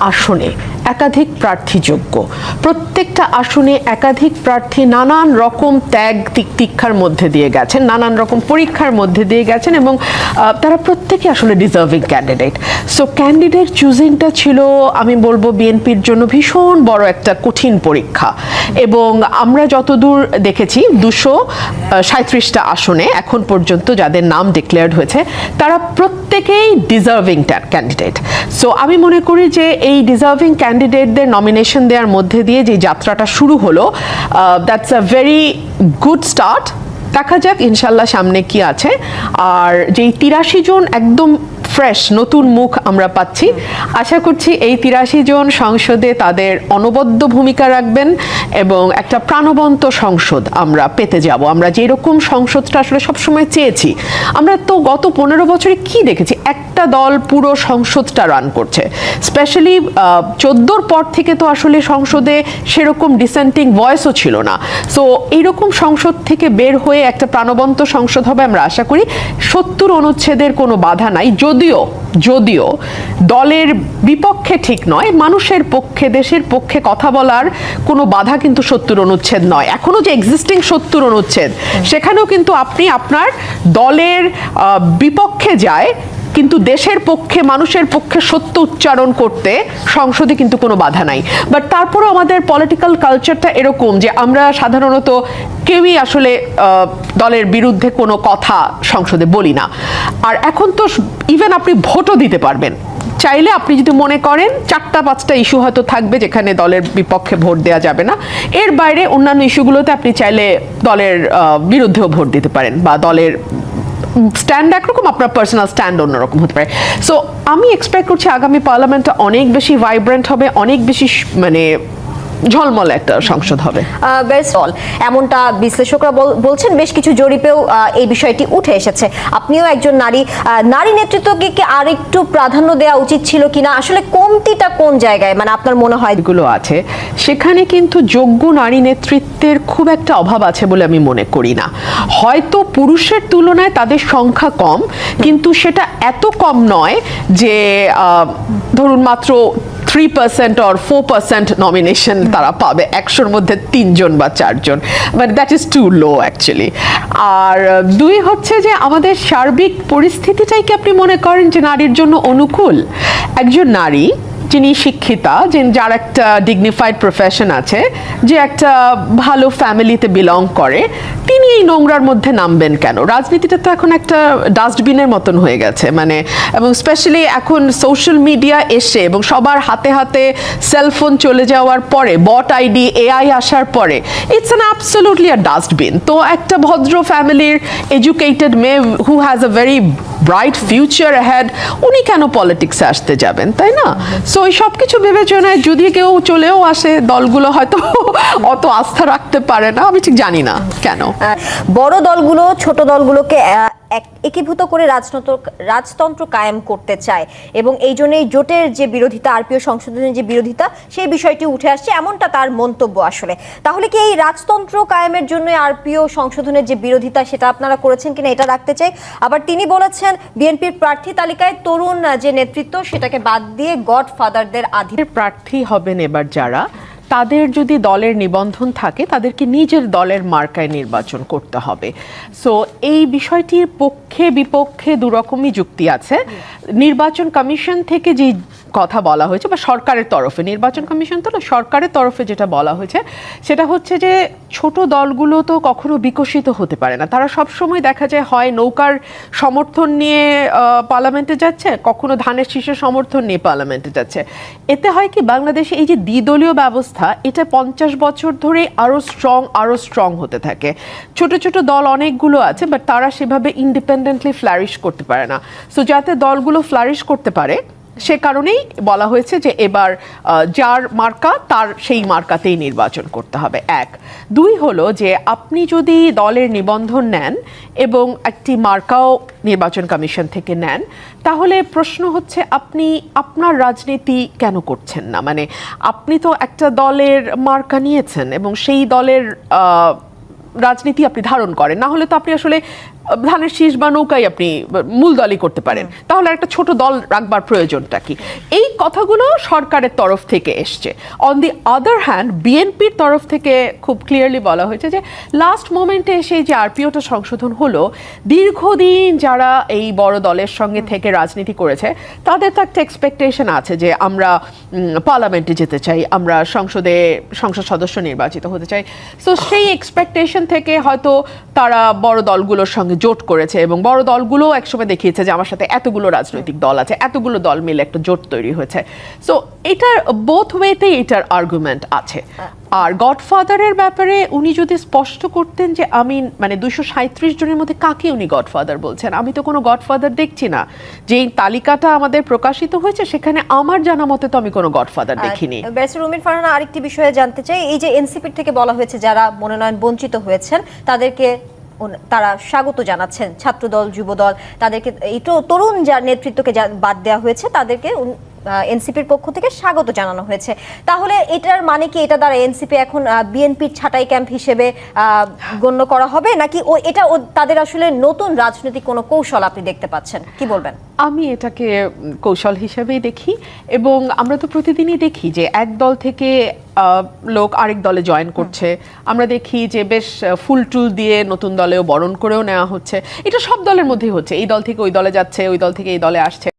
আসনে একাধিক প্রার্থী যোগ্য, প্রত্যেকটা আসনে একাধিক প্রার্থী নানান রকম ত্যাগ তিক্ষার মধ্যে দিয়ে গেছেন, নানান রকম পরীক্ষার মধ্যে দিয়ে গেছেন এবং তারা প্রত্যেকে আসলে ডিজার্ভিং ক্যান্ডিডেট। সো ক্যান্ডিডেট চুজিংটা ছিল আমি বলবো বিএনপির জন্য ভীষণ বড় একটা কঠিন পরীক্ষা। এবং আমরা যতদূর দেখেছি 237টা আসনে এখন পর্যন্ত যাদের নাম ডিক্লেয়ার্ড হয়েছে তারা প্রত্যেকেই ডিজার্ভিং ক্যান্ডিডেট। সো আমি মনে করি যে এই ডিজার্ভিং ক্যান্ডিডেটদের নমিনেশন দেওয়ার মধ্যে দিয়ে যে যাত্রাটা শুরু হলো, that's a very good start. দেখা যাক ইনশাল্লাহ সামনে কি আছে। আর যেই 83 জন একদম ফ্রেশ নতুন মুখ আমরা পাচ্ছি, আশা করছি এই 83 জন সংসদে তাদের অনবদ্য ভূমিকা রাখবেন এবং একটা প্রাণবন্ত সংসদ আমরা পেতে যাব। আমরা যেরকম সংসদটা আসলে সবসময় চেয়েছি, আমরা তো গত 15 বছরে কি দেখেছি, একটা দল পুরো সংসদটা রান করছে। স্পেশালি 14-র পর থেকে তো আসলে সংসদে সেরকম ডিসেন্টিং ভয়েসও ছিল না। সো এইরকম সংসদ থেকে বের হয়ে একটা প্রাণবন্ত সংসদ হবে আমরা আশা করি। 70 অনুচ্ছেদের কোনো বাধা নাই, যদিও দলের বিপক্ষে ঠিক নয়, মানুষের পক্ষে দেশের পক্ষে কথা বলার কোনো বাধা কিন্তু 70 অনুচ্ছেদ নয়। এখনো যে এক্সিস্টিং 70 অনুচ্ছেদ সেখানেও কিন্তু আপনি আপনার দলের বিপক্ষে যায় কিন্তু দেশের পক্ষে মানুষের পক্ষে সত্য উচ্চারণ করতে সংসদে কিন্তু কোনো বাধা নাই। বাট তারপরও আমাদের পলিটিক্যাল কালচারটা এরকম যে আমরা সাধারণত কেউই আসলে দলের বিরুদ্ধে কোনো কথা সংসদে বলি না। আর এখন তো ইভেন আপনি ভোটও দিতে পারবেন চাইলে। আপনি যদি মনে করেন 4-5টা ইস্যু হয়তো থাকবে যেখানে দলের বিপক্ষে ভোট দেওয়া যাবে না, এর বাইরে অন্যান্য ইস্যুগুলোতে আপনি চাইলে দলের বিরুদ্ধেও ভোট দিতে পারেন বা দলের স্ট্যান্ড একরকম, আপনার পার্সোনাল স্ট্যান্ড অন্যরকম হতে পারে। সো আমি এক্সপেক্ট করছি আগামী পার্লামেন্টটা অনেক বেশি ভাইব্রেন্ট হবে, অনেক বেশি মানে ঝলমল একটা সংসদ হবে। এমনটা বিশ্লেষকরা বলছেন, বেশ কিছু জরিপেও এই বিষয়টি উঠে এসেছে। আপনিও একজন নারী নেতৃত্বকে কি আর একটু প্রাধান্য দেওয়া উচিত ছিল কিনা, আসলে কমতিটা কোন জায়গায় মানে আপনার মনে হয়? এগুলো আছে সেখানে কিন্তু যোগ্য নারী নেতৃত্বের খুব একটা অভাব আছে বলে আমি মনে করি না। হয়তো পুরুষের তুলনায় তাদের সংখ্যা কম, কিন্তু সেটা এত কম নয় যে ধরুন মাত্র 3% or 4% নমিনেশন তারা পাবে 100-র মধ্যে 3 জন বা 4 জন, but that is too low actually. আর 2 হচ্ছে যে আমাদের সার্বিক পরিস্থিতিটাই কি আপনি মনে করেন যে নারীর জন্য অনুকূল? একজন নারী যিনি শিক্ষিতা, যার একটা ডিগনিফাইড প্রফেশন আছে, যে একটা ভালো ফ্যামিলিতে বিলং করে, তিনি এই নোংরার মধ্যে নামবেন কেন? রাজনীতিটা তো এখন একটা ডাস্টবিনের মতন হয়ে গেছে মানে, এবং স্পেশালি এখন সোশ্যাল মিডিয়া এসে এবং সবার হাতে হাতে সেলফোন চলে যাওয়ার পরে, বট আইডি এআই আসার পরে, it's an absolutely a dustbin. তো একটা ভদ্র ফ্যামিলির এডুকেটেড মেয়ে who has a very bright future ahead, উনি কেন পলিটিক্সে আসতে যাবেন, তাই না? সো এই সব কিছু বিবেচনায় যদি কেউ চলেও আসে, দলগুলো হয়তো অত আস্থা রাখতে পারে না, আমি ঠিক জানি না কেন। বড় দলগুলো ছোট দলগুলোকে একীভূত করে রাজতন্ত্র কায়েম করতে চায় এবং এই জন্যই জোটের যে বিরোধিতা, আরপিও সংশোধনের যে বিরোধিতা, সেই বিষয়টি উঠে আসছে, এমনটা তার মন্তব্য। আসলে তাহলে কি এই রাজতন্ত্র কায়েমের জন্য আরপিও সংশোধনের যে বিরোধিতা সেটা আপনারা করেছেন কিনা, এটা রাখতে চাই। আবার তিনি বলেছেন বিএনপির প্রার্থী তালিকায় তরুণ যে নেতৃত্ব সেটাকে বাদ দিয়ে গডফাদারদের প্রার্থী হবেন এবার যারা, তাদের যদি দলের নিবন্ধন থাকে তাদেরকে নিজের দলের মার্কায় নির্বাচন করতে হবে। সো এই বিষয়টির পক্ষে বিপক্ষে দুরকমই যুক্তি আছে। নির্বাচন কমিশন থেকে যে কথা বলা হয়েছে বা সরকারের তরফে, নির্বাচন কমিশন তো না, সরকারের তরফে যেটা বলা হয়েছে সেটা হচ্ছে যে ছোট দলগুলো তো কখনো বিকশিত হতে পারে না। তারা সবসময় দেখা যায় হয় নৌকার সমর্থন নিয়ে পার্লামেন্টে যাচ্ছে, কখনো ধানের শীষের সমর্থন নিয়ে পার্লামেন্টে যাচ্ছে। এতে হয় কি, বাংলাদেশে এই যে দ্বিদলীয় ব্যবস্থা, এটা 50 বছর ধরে আরো স্ট্রং হতে থাকে। ছোট ছোট দল অনেকগুলো আছে, বাট তারা সেভাবে ইন্ডিপেন্ডেন্টলি ফ্লারিশ করতে পারে না। সো যাতে দলগুলো ফ্লারিশ করতে পারে সে কারণেই বলা হয়েছে যে এবার যার মার্কা তার সেই মার্কাতেই নির্বাচন করতে হবে। 1, 2 হলো যে আপনি যদি দলের নিবন্ধন নেন এবং একটি মার্কাও নির্বাচন কমিশন থেকে নেন, তাহলে প্রশ্ন হচ্ছে আপনি আপনার রাজনীতি কেন করছেন না? মানে আপনি তো একটা দলের মার্কা নিয়েছেন এবং সেই দলের রাজনীতি আপনি ধারণ করেন, না হলে তো আপনি আসলে ধানের শীষ বা নৌকাই আপনি মূল দলই করতে পারেন, তাহলে একটা ছোট দল রাখবার প্রয়োজনটা কি? এই কথাগুলো সরকারের তরফ থেকে এসছে। অন দি আদার হ্যান্ড বিএনপির তরফ থেকে খুব ক্লিয়ারলি বলা হয়েছে যে লাস্ট মোমেন্টে এসে যে আরপিওটা সংশোধন হলো, দীর্ঘদিন যারা এই বড় দলের সঙ্গে থেকে রাজনীতি করেছে তাদের তো একটা এক্সপেকটেশন আছে যে আমরা পার্লামেন্টে যেতে চাই, আমরা সংসদ সদস্য নির্বাচিত হতে চাই। সো সেই এক্সপেকটেশন থেকে হয়তো তারা বড় দলগুলোর সঙ্গে জোট করেছে, এবং বড় দলগুলো একসময় দেখিয়েছে যে আমার সাথে এতগুলো রাজনৈতিক দল আছে, এতগুলো দল মিলে একটা জোট তৈরি হয়েছে। সো এটার বোথ ওয়েতেই এটার আর্গুমেন্ট আছে। আর গডফাদারের ব্যাপারে উনি যদি স্পষ্ট করতেন যে আমি মানে 237 জনের মধ্যে কাকে উনি গডফাদার বলছেন, আমি তো কোনো গডফাদার দেখছি না। যেই তালিকাটা আমাদের প্রকাশিত হয়েছে সেখানে আমার জানা মতে তো আমি কোনো গডফাদার দেখিনি। ব্যারিস্টার উমির ফারহানা, আরেকটি বিষয়ে জানতে চাই, এই যে এনসিপির থেকে বলা হয়েছে যারা মনোনয়ন বঞ্চিত হয়েছেন তাদেরকে তারা স্বাগত জানাচ্ছেন, ছাত্রদল, যুবদল, তাদেরকে এই তো তরুণ যার নেতৃত্বকে বাদ দেওয়া হয়েছে তাদেরকে এনসিপির পক্ষ থেকে স্বাগত জানানো হয়েছে। তাহলে এটার মানে কি এটা দ্বারা এনসিপি এখন বিএনপির ছাঁটাই ক্যাম্প হিসেবে গণ্য করা হবে, নাকি এটা তাদের আসলে নতুন রাজনৈতিক কোনো কৌশল আপনি দেখতে পাচ্ছেন? কি বলবেন? আমি এটাকে কৌশল হিসেবেই দেখি, এবং আমরা তো প্রতিদিনই দেখি যে এক দল থেকে লোক আরেক দলে জয়েন করছে। আমরা দেখি যে বেশ ফুল টুল দিয়ে নতুন দলেও বরণ করেও নেওয়া হচ্ছে। এটা সব দলের মধ্যেই হচ্ছে, এই দল থেকে ওই দলে যাচ্ছে, ওই দল থেকে এই দলে আসছে।